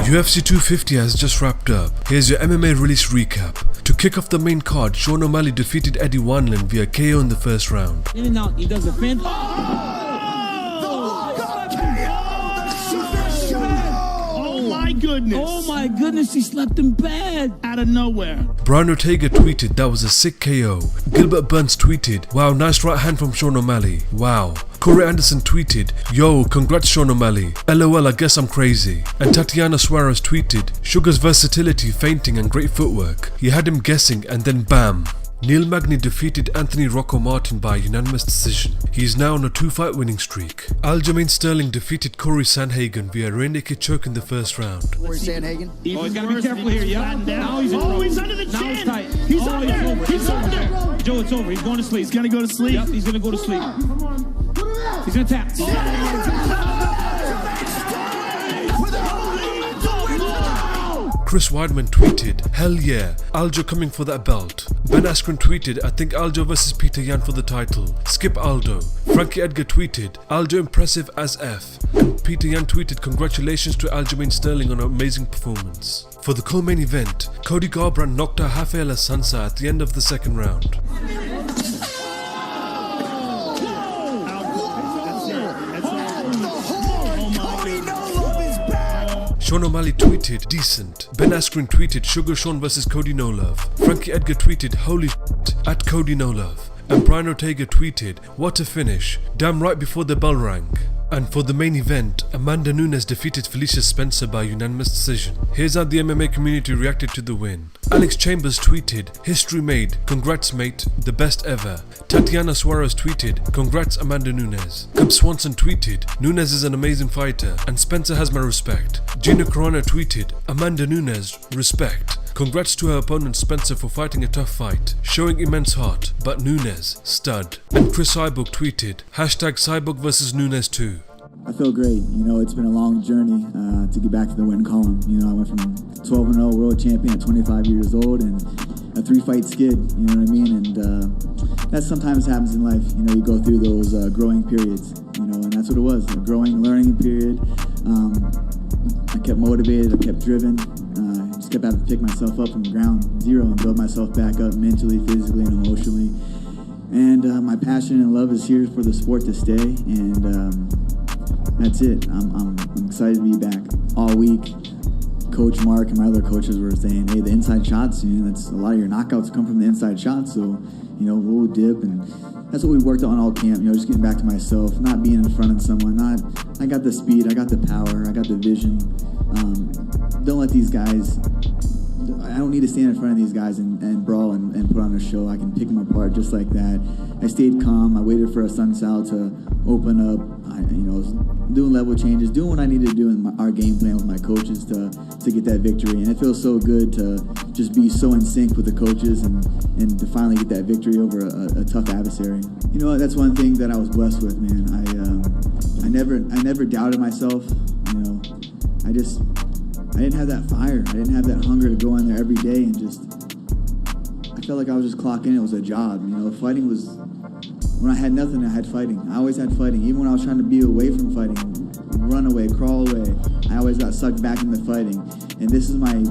UFC 250 has just wrapped up. Here's your MMA Release recap. To kick off the main card, Sean O'Malley defeated Eddie Wineland via KO in the first round. In and out, he does the fence. Goodness. Oh my goodness, he slapped him bad. Out of nowhere. Brian Ortega tweeted, "That was a sick KO." Gilbert Burns tweeted, "Wow, nice right hand from Sean O'Malley. Wow." Corey Anderson tweeted, "Yo, congrats Sean O'Malley. LOL, I guess I'm crazy." And Tatiana Suarez tweeted, "Sugar's versatility, feinting and great footwork. He had him guessing and then bam." Neil Magny defeated Anthony Rocco Martin by unanimous decision. He is now on a 2-fight winning streak. Aljamain Sterling defeated Cory Sanhagen via rear naked choke in the first round. Cory Sanhagen. Oh, he's got to be careful here, yeah. Now he's in trouble. He's under the chin. Now he's tight. He's under. He's under. Joe, it's over. He's going to sleep. He's gonna go to sleep. Yep, he's gonna go to sleep. He's gonna tap. Chris Weidman tweeted, "Hell yeah, Aljo coming for that belt." Ben Askren tweeted, "I think Aljo versus Peter Yan for the title. Skip Aldo." Frankie Edgar tweeted, "Aljo impressive as F." And Peter Yan tweeted, "Congratulations to Aljamain Sterling on an amazing performance." For the co-main event, Cody Garbrandt knocked out Raphael Assuncao at the end of the second round. Sean O'Malley tweeted, "Decent." Ben Askren tweeted, "Sugar Sean versus Cody No Love." Frankie Edgar tweeted, "Holy shit," at Cody No Love. And Brian Ortega tweeted, "What a finish. Damn right before the bell rang." And for the main event, Amanda Nunes defeated Felicia Spencer by unanimous decision. Here's how the MMA community reacted to the win. Alex Chambers tweeted, "History made. Congrats mate, the best ever." Tatiana Suarez tweeted, "Congrats Amanda Nunes." Cub Swanson tweeted, "Nunes is an amazing fighter and Spencer has my respect." Gina Carano tweeted, "Amanda Nunes, respect. Congrats to her opponent Spencer for fighting a tough fight, showing immense heart, but Nunes, stud." And Chris Cyborg tweeted, #Cyborg versus Nunes too. I feel great. You know, it's been a long journey to get back to the win column. You know, I went from 12-0 world champion at 25 years old and a 3-fight skid, you know what I mean? And that sometimes happens in life. You know, you go through those growing periods, you know, and that's what it was, a growing, learning period. I kept motivated, I kept driven, just kept having to pick myself up from ground zero and build myself back up mentally, physically, and emotionally. And my passion and love is here for the sport to stay, and that's it. I'm excited to be back. All week, Coach Mark and my other coaches were saying, "Hey, the inside shots, you know, that's a lot of your knockouts come from the inside shots, so, you know, we'll dip." And that's what we worked on all camp, you know, just getting back to myself, not being in front of someone. I got the speed, I got the power, I got the vision. Don't let these guys, I don't need to stand in front of these guys and brawl and put on a show. I can pick them apart just like that. I stayed calm. I waited for Assuncao to open up. I was doing level changes, doing what I needed to do in our game plan with my coaches to get that victory. And it feels so good to just be so in sync with the coaches and to finally get that victory over a tough adversary. You know, that's one thing that I was blessed with, man. I never doubted myself. You know, I didn't have that fire. I didn't have that hunger to go in there every day and just, I felt like I was just clocking in. It was a job, you know. Fighting was, when I had nothing, I had fighting. I always had fighting. Even when I was trying to be away from fighting, run away, crawl away, I always got sucked back into fighting. And this is my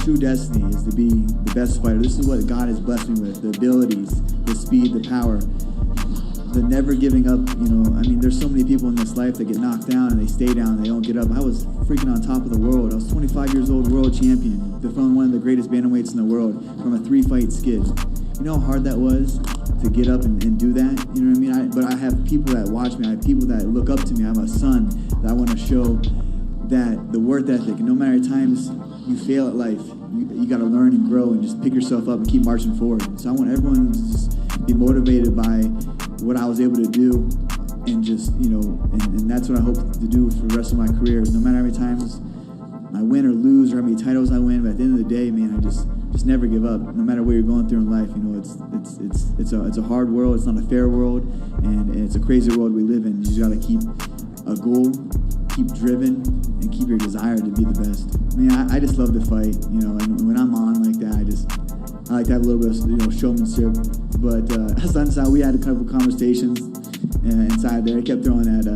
true destiny, is to be the best fighter. This is what God has blessed me with, the abilities, the speed, the power. The never giving up, you know. I mean, there's so many people in this life that get knocked down and they stay down and they don't get up. I was freaking on top of the world. I was 25 years old, world champion, from one of the greatest bantamweights in the world, from a 3-fight skid. You know how hard that was to get up and do that? You know what I mean? But I have people that watch me. I have people that look up to me. I have a son that I want to show that the work ethic, and no matter how many times you fail at life, you got to learn and grow and just pick yourself up and keep marching forward. So I want everyone to just be motivated by what I was able to do, and just, you know, and that's what I hope to do for the rest of my career. No matter how many times I win or lose, or how many titles I win, but at the end of the day, man, I just never give up. No matter what you're going through in life, you know, it's a hard world. It's not a fair world, and it's a crazy world we live in. You just got to keep a goal, keep driven, and keep your desire to be the best. I mean, I just love to fight, you know, and when I'm on like that, I like to have a little bit of, you know, showmanship. But Assuncao, we had a couple conversations inside there. He kept throwing that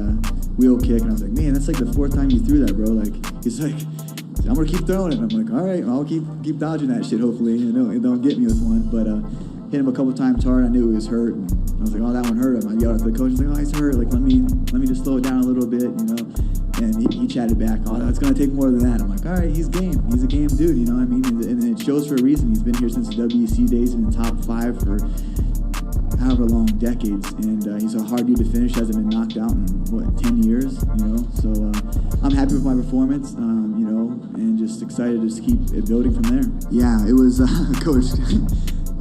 wheel kick, and I was like, man, that's like the 4th time you threw that, bro. Like, he's like, I'm gonna keep throwing it. And I'm like, all right, I'll keep dodging that shit. Hopefully, it don't get me with one. But hit him a couple times hard. I knew he was hurt, and I was like, oh, that one hurt him. I yelled at the coach. He's like, oh, he's hurt. Like, let me just slow it down a little bit, you know. And he chatted back, oh, it's gonna take more than that. I'm like, all right, he's game. He's a game dude, you know what I mean? And it shows for a reason. He's been here since the WEC days, in the top 5 for however long, decades, and he's a hard dude to finish. Hasn't been knocked out in 10 years, you know. So I'm happy with my performance, you know, and just excited to just keep it building from there. Yeah, it was Coach.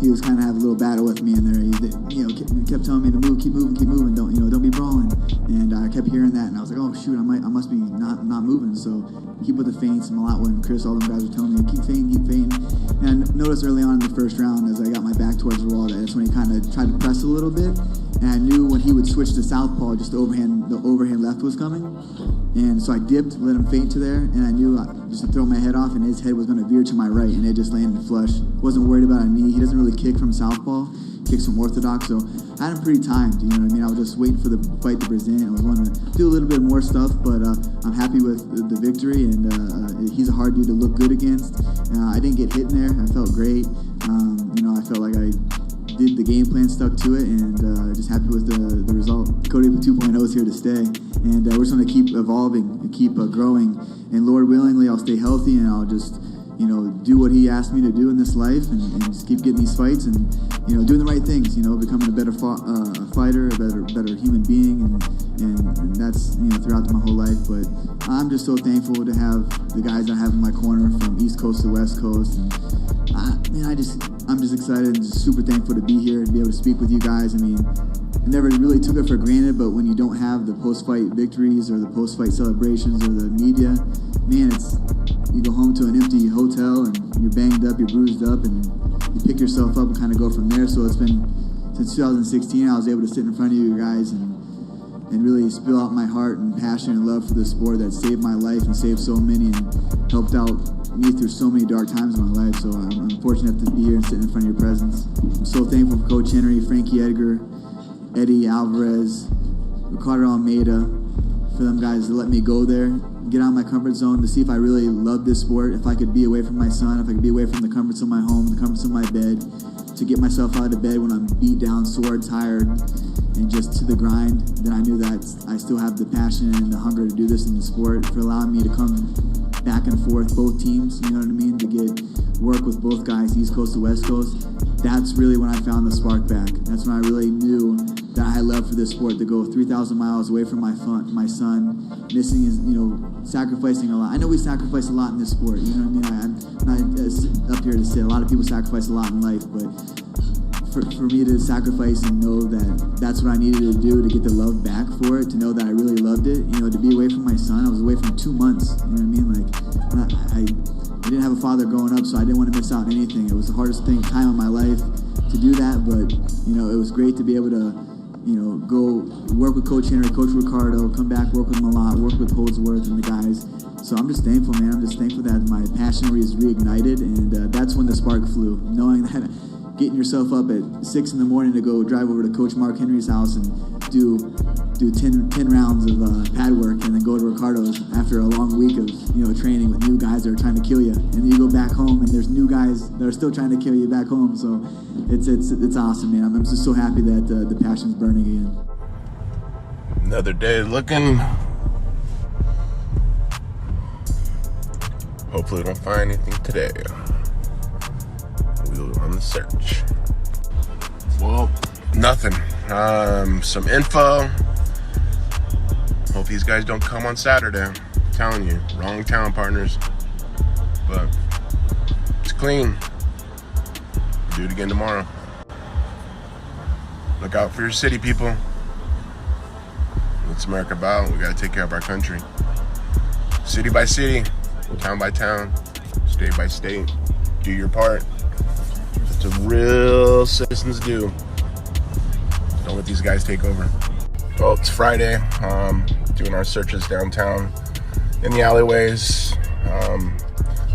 He was kind of having a little battle with me in there. He, you know, kept telling me to move, keep moving, don't be brawling. And I kept hearing that, and I was like, oh shoot, I must be not moving. So keep with the feints and a lot when Chris, all them guys were telling me, keep feinting. And I noticed early on in the first round, as I got my back towards the wall, that's when he kind of tried to press a little bit. And I knew when he would switch to southpaw, just the overhand left was coming. And so I dipped, let him feint to there, and I knew just to throw my head off, and his head was going to veer to my right, and it just landed flush. Wasn't worried about a knee. He doesn't really kick from southpaw, kicks from orthodox, so I had him pretty timed, you know what I mean? I was just waiting for the fight to present. I was wanting to do a little bit more stuff, but I'm happy with the victory, and he's a hard dude to look good against. I didn't get hit in there. I felt great. You know, I felt like I did the game plan, stuck to it, and just happy with the result. Cody 2.0 is here to stay, and we're just going to keep evolving and keep growing, and Lord willingly, I'll stay healthy, and I'll just, you know, do what he asked me to do in this life, and just keep getting these fights, and, you know, doing the right things, you know, becoming a better fighter, a better human being, and that's, you know, throughout my whole life. But I'm just so thankful to have the guys I have in my corner from East Coast to West Coast, and I'm just excited and just super thankful to be here, to be able to speak with you guys. I mean, I never really took it for granted, but when you don't have the post-fight victories or the post-fight celebrations or the media, man, you go home to an empty hotel and you're banged up, you're bruised up, and you pick yourself up and kind of go from there. So it's been, since 2016, I was able to sit in front of you guys and really spill out my heart and passion and love for the sport that saved my life and saved so many and helped out me through so many dark times in my life. So I'm fortunate to be here and sit in front of your presence. I'm so thankful for Coach Henry, Frankie Edgar, Eddie Alvarez, Ricardo Almeida, for them guys to let me go there, get out of my comfort zone, to see if I really love this sport, if I could be away from my son, if I could be away from the comforts of my home, the comforts of my bed, to get myself out of bed when I'm beat down, sore, tired, and just to the grind. Then I knew that I still have the passion and the hunger to do this in the sport, for allowing me to come back and forth, both teams, you know what I mean, to get work with both guys, East Coast to West Coast. That's really when I found the spark back. That's when I really knew that I had love for this sport, to go 3,000 miles away from my son, missing his, you know, sacrificing a lot. I know we sacrifice a lot in this sport, you know what I mean? I'm not up here to say a lot of people sacrifice a lot in life, but for me to sacrifice and know that that's what I needed to do to get the love back for it, to know that I really loved it, you know, to be away from my son. I was away from 2 months, you know what I mean? Like, I didn't have a father growing up, so I didn't want to miss out on anything. It was the hardest time of my life to do that, but, you know, it was great to be able to, you know, go work with Coach Henry, Coach Ricardo, come back, work with him a lot, work with Holdsworth and the guys. So I'm just thankful, man. I'm just thankful that my passion is reignited, and that's when the spark flew, knowing that getting yourself up at 6 in the morning to go drive over to Coach Mark Henry's house and do 10 rounds of pad work, and then go to Ricardo's after a long week of, you know, training with new guys that are trying to kill you, and then you go back home and there's new guys that are still trying to kill you back home. So it's awesome, man. I'm just so happy that the passion's burning again. Another day looking. Hopefully we don't find anything today. We're on the search. Well, nothing. Some info. Hope these guys don't come on Saturday. I'm telling you, wrong town, partners. But it's clean. Do it again tomorrow. Look out for your city, people. What's America about? We gotta take care of our country. City by city, town by town, state by state. Do your part. That's what real citizens do. Don't let these guys take over. Well, it's Friday. Doing our searches downtown in the alleyways.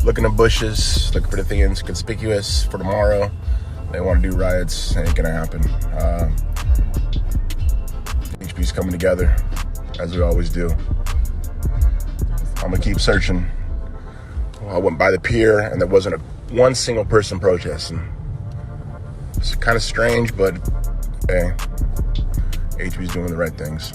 Looking at bushes, looking for the things conspicuous for tomorrow. They want to do riots. Ain't gonna happen. HB's coming together. as we always do. I'm gonna keep searching. Well, I went by the pier and there wasn't one single person protesting. It's kind of strange, but hey, HB's doing the right things.